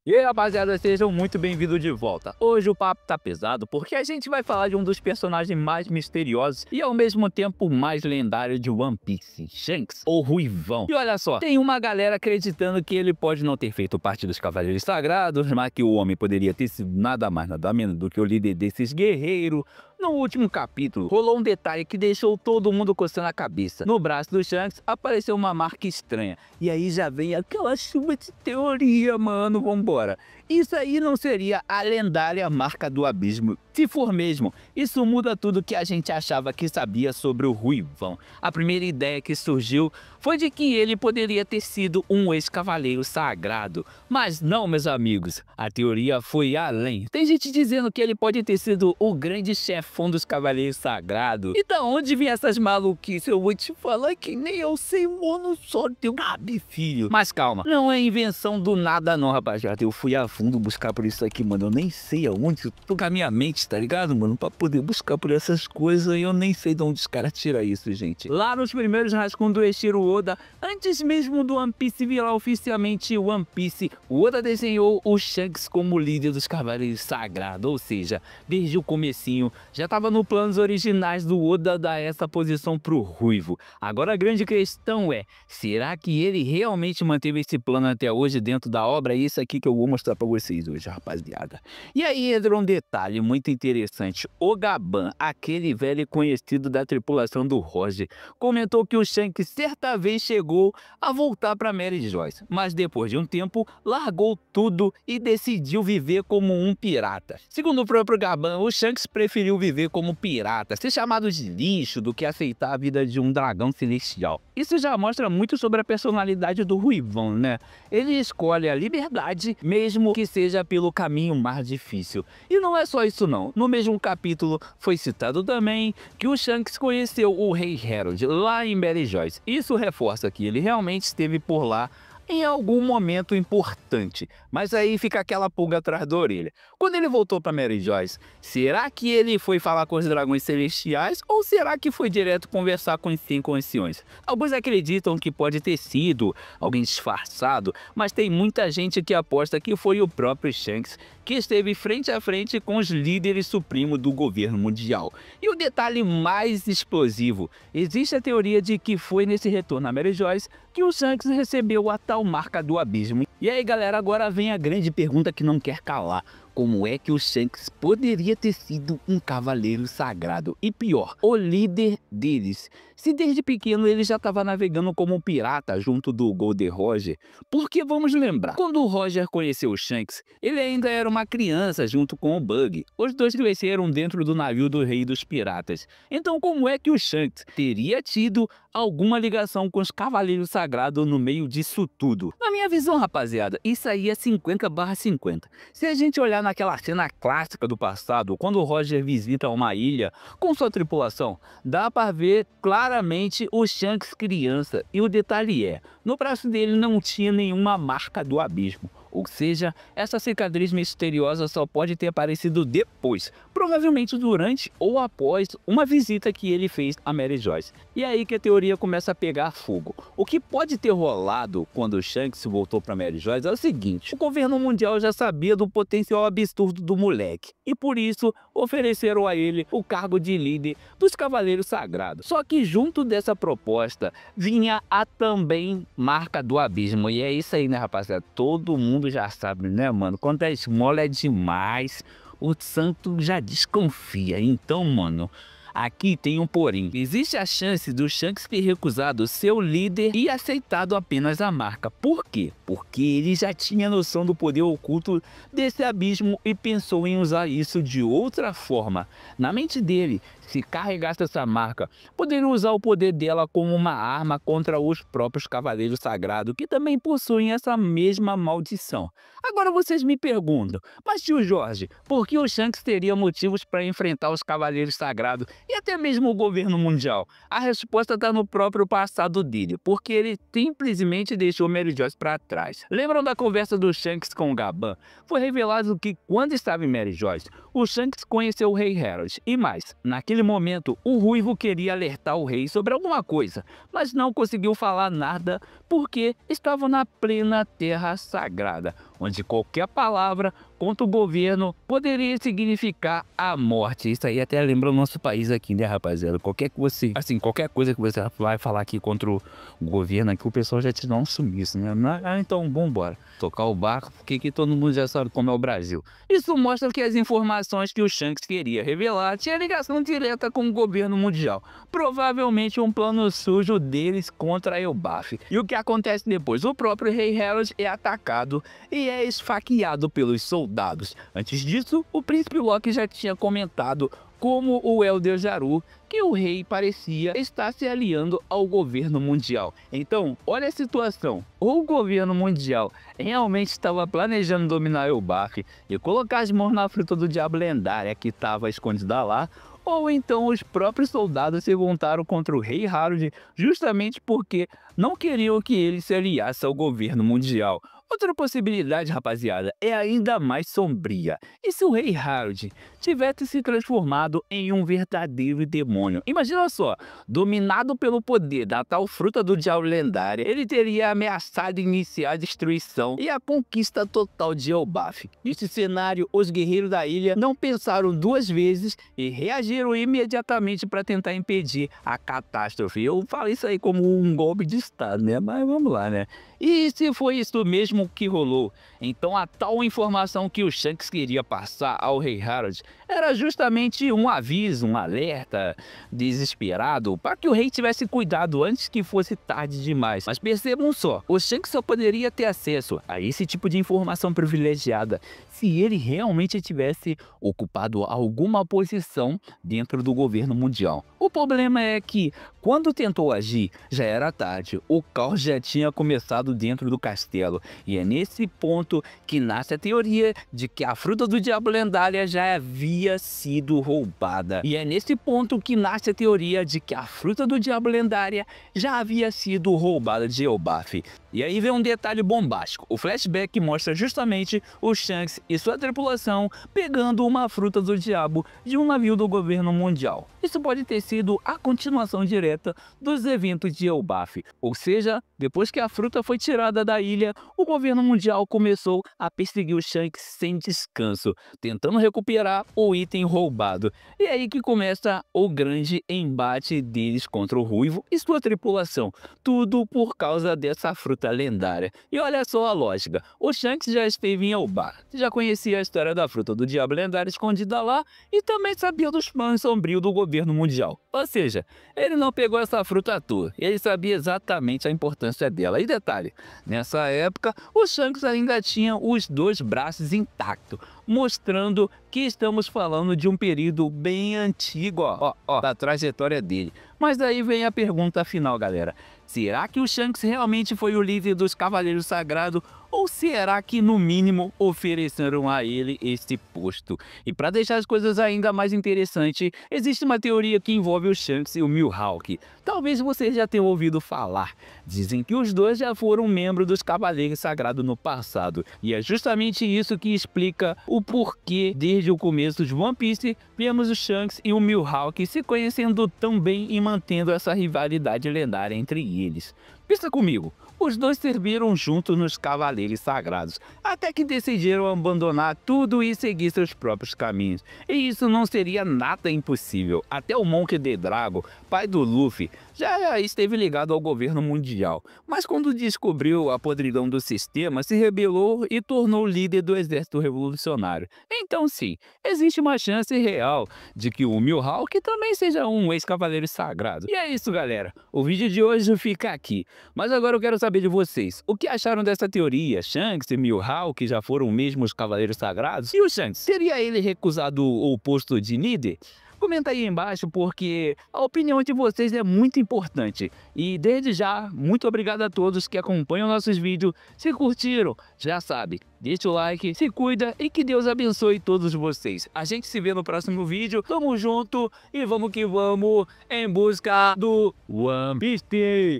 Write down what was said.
E aí, rapaziada, sejam muito bem-vindos de volta. Hoje o papo tá pesado porque a gente vai falar de um dos personagens mais misteriosos e ao mesmo tempo mais lendário de One Piece, Shanks, ou Ruivão. E olha só, tem uma galera acreditando que ele pode não ter feito parte dos Cavaleiros Sagrados, mas que o homem poderia ter sido nada mais nada menos do que o líder desses guerreiros. No último capítulo, rolou um detalhe que deixou todo mundo coçando a cabeça. No braço do Shanks apareceu uma marca estranha. E aí já vem aquela chuva de teoria, mano, vambora. Isso aí não seria a lendária marca do abismo. Se for mesmo, isso muda tudo que a gente achava que sabia sobre o Ruivão. A primeira ideia que surgiu foi de que ele poderia ter sido um ex-cavaleiro sagrado. Mas não, meus amigos, a teoria foi além. Tem gente dizendo que ele pode ter sido o grande chefão dos cavaleiros sagrados. E da onde vem essas maluquices? Eu vou te falar que nem eu sei, mano, só Deus sabe, filho. Mas calma, não é invenção do nada não, rapaziada. Eu fui a fundo buscar por isso aqui, mano. Eu nem sei aonde, eu tô com a minha mente, tá ligado, mano? Pra poder buscar por essas coisas e eu nem sei de onde os caras tiram isso, gente. Lá nos primeiros rascunhos do Eiichiro Oda, antes mesmo do One Piece virar oficialmente One Piece, o Oda desenhou o Shanks como líder dos Cavaleiros Sagrados, ou seja, desde o comecinho, já tava nos planos originais do Oda dar essa posição pro Ruivo. Agora a grande questão é, será que ele realmente manteve esse plano até hoje dentro da obra? É isso aqui que eu vou mostrar pra vocês hoje, rapaziada. E aí entra um detalhe muito interessante. O Gaban, aquele velho conhecido da tripulação do Roger, comentou que o Shanks certa vez chegou a voltar para Mary Joyce, mas depois de um tempo largou tudo e decidiu viver como um pirata. Segundo o próprio Gaban, o Shanks preferiu viver como pirata, ser chamado de lixo, do que aceitar a vida de um dragão celestial. Isso já mostra muito sobre a personalidade do Ruivão, né? Ele escolhe a liberdade, mesmo que seja pelo caminho mais difícil. E não é só isso não. No mesmo capítulo foi citado também que o Shanks conheceu o Rei Harold lá em Mary Joyce. Isso reforça que ele realmente esteve por lá em algum momento importante, mas aí fica aquela pulga atrás da orelha. Quando ele voltou para Mary Joyce, será que ele foi falar com os dragões celestiais ou será que foi direto conversar com os 5 anciões? Alguns acreditam que pode ter sido alguém disfarçado, mas tem muita gente que aposta que foi o próprio Shanks que esteve frente a frente com os líderes supremos do governo mundial. E o detalhe mais explosivo, existe a teoria de que foi nesse retorno a Mary Joyce que o Shanks recebeu a tal marca do abismo. E aí, galera, agora vem a grande pergunta que não quer calar. Como é que o Shanks poderia ter sido um cavaleiro sagrado? E pior, o líder deles. Se desde pequeno ele já estava navegando como um pirata junto do Gold Roger, porque vamos lembrar, quando o Roger conheceu o Shanks, ele ainda era uma criança junto com o Bug. Os dois cresceram dentro do navio do Rei dos Piratas. Então como é que o Shanks teria tido alguma ligação com os Cavaleiros Sagrados no meio disso tudo? Na minha visão, rapaziada, isso aí é 50/50. Se a gente olhar naquela cena clássica do passado, quando o Roger visita uma ilha com sua tripulação, dá para ver claramente o Shanks criança. E o detalhe é, no braço dele não tinha nenhuma marca do abismo. Ou seja, essa cicatriz misteriosa só pode ter aparecido depois, provavelmente durante ou após uma visita que ele fez a Mary Joyce. E é aí que a teoria começa a pegar fogo. O que pode ter rolado quando o Shanks voltou para Mary Joyce é o seguinte: o governo mundial já sabia do potencial absurdo do moleque, e por isso ofereceram a ele o cargo de líder dos Cavaleiros Sagrados. Só que junto dessa proposta vinha a também marca do abismo, e é isso aí, né, rapaziada? Todo mundo já sabe, né, mano? Quando a esmola é demais, o santo já desconfia. Então, mano, aqui tem um porém. Existe a chance do Shanks ter recusado seu líder e aceitado apenas a marca. Por quê? Porque ele já tinha noção do poder oculto desse abismo e pensou em usar isso de outra forma. Na mente dele, se carregasse essa marca, poderia usar o poder dela como uma arma contra os próprios Cavaleiros Sagrados, que também possuem essa mesma maldição. Agora vocês me perguntam, mas tio Jorge, por que o Shanks teria motivos para enfrentar os Cavaleiros Sagrados e até mesmo o governo mundial? A resposta está no próprio passado dele, porque ele simplesmente deixou Mary Joyce para trás. Lembram da conversa do Shanks com o Gaban? Foi revelado que quando estava em Mary Joyce, o Shanks conheceu o Rei Harold, e mais, naquele momento o Ruivo queria alertar o rei sobre alguma coisa, mas não conseguiu falar nada porque estava na plena Terra Sagrada. onde qualquer palavra contra o governo poderia significar a morte. Isso aí até lembra o nosso país aqui, né, rapaziada? Qualquer coisa que você vai falar aqui contra o governo aqui, o pessoal já te dá um sumiço, né? Então, vambora. Tocar o barco, porque aqui todo mundo já sabe como é o Brasil. Isso mostra que as informações que o Shanks queria revelar tinha ligação direta com o governo mundial. Provavelmente um plano sujo deles contra Elbaf. E o que acontece depois? O próprio Rei Harold é atacado e é esfaqueado pelos soldados. Antes disso, o príncipe Loki já tinha comentado como o Elder Jarul que o rei parecia estar se aliando ao governo mundial. Então, olha a situação. O governo mundial realmente estava planejando dominar Elbaf e colocar as mãos na fruta do diabo lendária que estava escondida lá, ou então os próprios soldados se voltaram contra o rei Harold justamente porque não queriam que ele se aliasse ao governo mundial. Outra possibilidade, rapaziada, é ainda mais sombria. E se o rei Harold tivesse se transformado em um verdadeiro demônio? Imagina só, dominado pelo poder da tal fruta do diabo lendária, ele teria ameaçado iniciar a destruição e a conquista total de Elbaf. Neste cenário, os guerreiros da ilha não pensaram duas vezes e reagiram imediatamente para tentar impedir a catástrofe. Eu falo isso aí como um golpe de estado, né? Mas vamos lá, né? E se foi isso mesmo que rolou, então a tal informação que o Shanks queria passar ao rei Harold era justamente um aviso, um alerta desesperado para que o rei tivesse cuidado antes que fosse tarde demais. Mas percebam só, o Shanks só poderia ter acesso a esse tipo de informação privilegiada se ele realmente tivesse ocupado alguma posição dentro do governo mundial. O problema é que, quando tentou agir, já era tarde, o caos já tinha começado dentro do castelo, e é nesse ponto que nasce a teoria de que a fruta do diabo lendária já havia sido roubada. E é nesse ponto que nasce a teoria de que a fruta do diabo lendária já havia sido roubada de Elbaf. E aí vem um detalhe bombástico. O flashback mostra justamente o Shanks e sua tripulação pegando uma fruta do diabo de um navio do governo mundial. Isso pode ter sido a continuação direta dos eventos de Elbaf. Ou seja, depois que a fruta foi tirada da ilha, o governo mundial começou a perseguir o Shanks sem descanso, tentando recuperar o item roubado. E é aí que começa o grande embate deles contra o Ruivo e sua tripulação. Tudo por causa dessa fruta lendária. E olha só a lógica, o Shanks já esteve em Elbaf, já conhecia a história da fruta do diabo lendário escondida lá e também sabia dos planos sombrios do governo mundial. Ou seja, ele não pegou essa fruta à toa, ele sabia exatamente a importância dela. E detalhe, nessa época o Shanks ainda tinha os dois braços intactos, mostrando que estamos falando de um período bem antigo, da trajetória dele. Mas aí vem a pergunta final, galera. Será que o Shanks realmente foi o líder dos Cavaleiros Sagrados? Ou será que, no mínimo, ofereceram a ele esse posto? E para deixar as coisas ainda mais interessantes, existe uma teoria que envolve o Shanks e o Mihawk. Talvez vocês já tenham ouvido falar. Dizem que os dois já foram membros dos Cavaleiros Sagrados no passado. E é justamente isso que explica o porquê, desde o começo de One Piece, vemos o Shanks e o Mihawk se conhecendo tão bem e mantendo essa rivalidade lendária entre eles. Pensa comigo, os dois serviram juntos nos Cavaleiros Sagrados, até que decidiram abandonar tudo e seguir seus próprios caminhos. E isso não seria nada impossível. Até o Monkey D. Drago, pai do Luffy, já esteve ligado ao governo mundial. Mas quando descobriu a podridão do sistema, se rebelou e tornou líder do exército revolucionário. Então sim, existe uma chance real de que o Mihawk também seja um ex-cavaleiro sagrado. E é isso, galera. O vídeo de hoje fica aqui. Mas agora eu quero saber de vocês, o que acharam dessa teoria? Shanks e Mihawk já foram mesmo os Cavaleiros Sagrados? E o Shanks, teria ele recusado o posto de líder? Comenta aí embaixo, porque a opinião de vocês é muito importante. E desde já, muito obrigado a todos que acompanham nossos vídeos. Se curtiram, já sabe, deixa o like, se cuida e que Deus abençoe todos vocês. A gente se vê no próximo vídeo. Tamo junto e vamos que vamos em busca do One Piece.